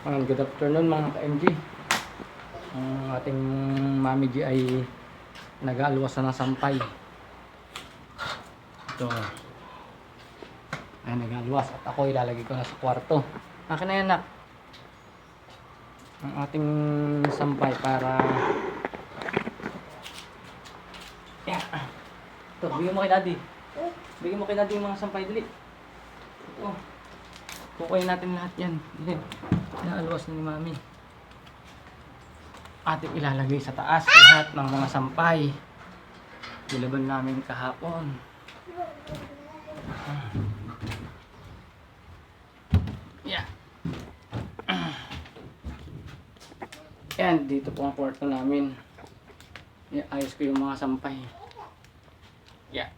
Good afternoon mga ka-MG. Ang ating Mami G ay nag-aalwas na ng sampay. Ito. Ay nag-aalwas at ako ilalagay ko na sa kwarto. Akin na yan, nak. Ang ating sampay para yan. Ito, bigyan mo kay daddy. Bigyan mo kay daddy yung mga sampay, dali. Ito. Kukunin natin lahat yan. Inaalwas na ni Mami. Ating ilalagay sa taas lahat ng mga sampay. Nilaban namin kahapon. Yeah. Yan, dito po ang kwarto namin. Ayos ko yung mga sampay. Yeah.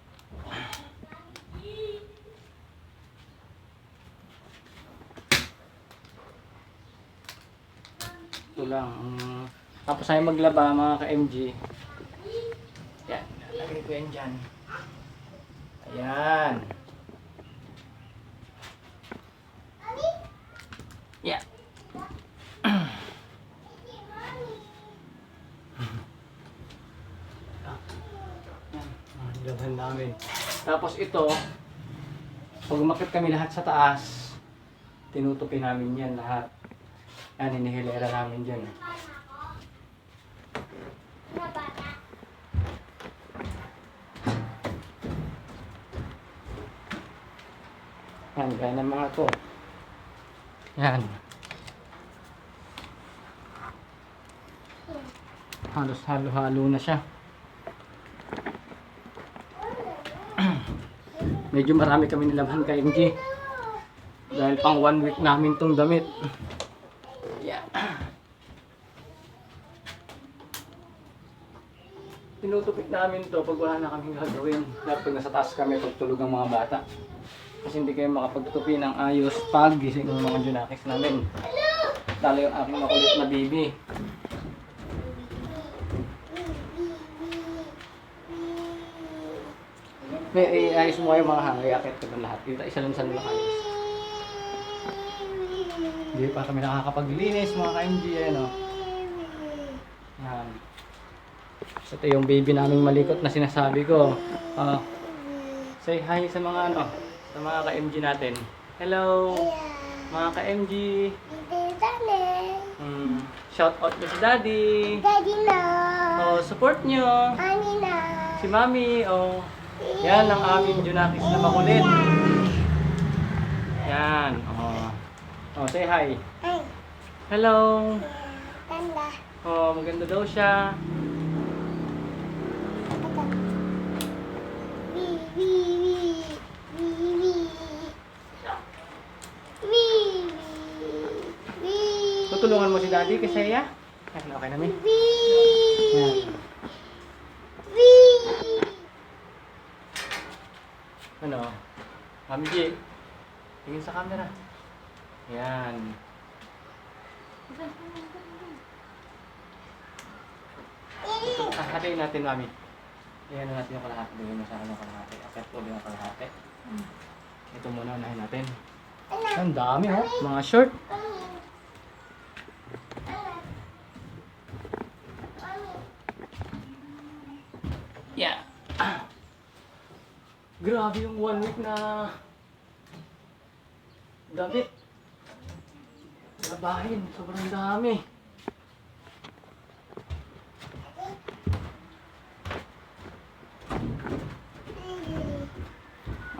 Ito lang. Tapos ay maglaba mga ka-MG. Yan, lalagay ko yan dyan. Ayan. Yan. Yan, laban namin. Tapos ito, pag umakit kami lahat sa taas, tinutupi namin yan lahat. Yan, inihilera namin dyan. Yan, gaya ng mga to. Yan. Halos halo-halo na siya. Medyo marami kami nilabhan kay MG. Dahil pang 1 week namin tong damit. Yan. Tinutupik namin to pag wala na kaming gagawin. Dapat pag nasa taas kami pagtulog ang mga bata. Kasi hindi kayo makapagtupi ng ayos pag gising ng mga junakis namin. Lalo yung aking makulit na baby. May ayos mo kayo mga hangay. Akit ko na lahat. Dito isa lang sa nila ayos. Hindi pa kami nakakapaglinis mga ka-MG. Ayan o. Yan. Ito yung baby naming malikot na sinasabi ko. Say hi sa mga ano. Sa mga ka-MG natin. Hello! Mga ka-MG! Shout out to si Daddy! Daddy na! Oh, support nyo! Ani na! Si Mami! Oh, yan ang aming junakis na makulit. Yan! Oh, say hi! Ay! Hello! Tanda! Oh, maganda daw siya. Tutulungan mo si Daddy kasi ya? Okay na, Mi? Yan. Ano? Mami G, tingin sa camera. Yan. Hatiin natin, Mami. Ayan na natin yung kalahati. Bigyan mo sa akin yung kalahati. Akit ulit yung kalahati. Ito muna unahin natin. Ang dami, oh. Mga short. Yeah. Grabe yung 1 week na damit. Labahin. Sobrang dami.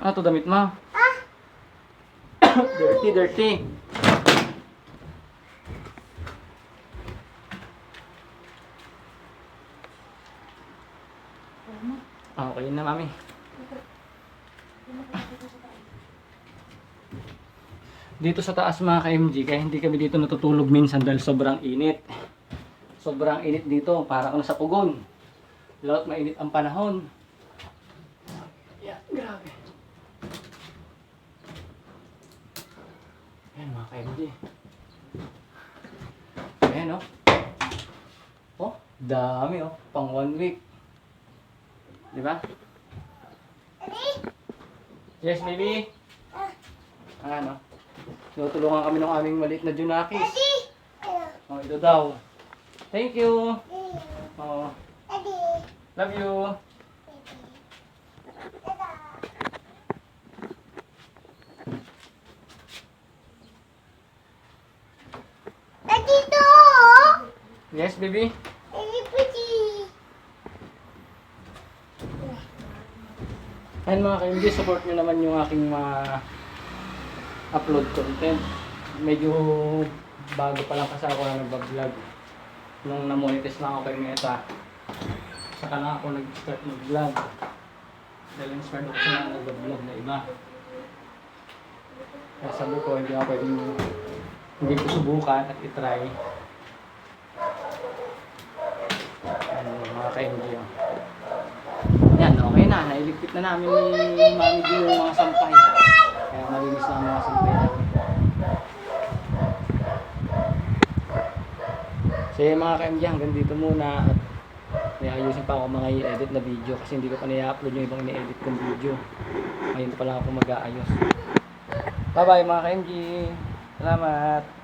Ano to damit mo? Dirty, dirty. Okay na, Mami. Dito sa taas mga ka-MG, kaya hindi kami dito natutulog minsan dahil sobrang init. Sobrang init dito, para ako nasa pugon. Lalo't mainit ang panahon. Yeah, grabe. Ayan mga ka-MG. Ayan oh. Oh, dami oh. Pang 1 week. Diba? Yes, baby. Ano? Tinutulungan kami ng aming maliit na junakis. Oh, ito daw. Thank you. Oh, love you. Dito! Yes, baby. Ayun mga ka-MJ, support nyo naman yung aking mga upload content. Medyo bago pa lang kasi ako na nag-vlog. Nung na-monetize na ako kay Meta, saka na ako nag-start mag-vlog. Dahil inspired ako sa mga nag-vlog na iba. Kaya sabi ko, hindi ko subukan at itry. Ano, mga ka-MJ. Yan, okay na. Nailigpit na namin ni Mami G yung mga sampay. Kaya malinis na ang mga sampay namin. So yung mga ka-MJ, hanggang dito muna. At may ayusin pa ako mga i-edit na video kasi hindi ko pa na-upload yung ibang ini-edit kong video. Ngayon pa lang ako mag-aayos. Bye bye mga ka-MJ. Salamat.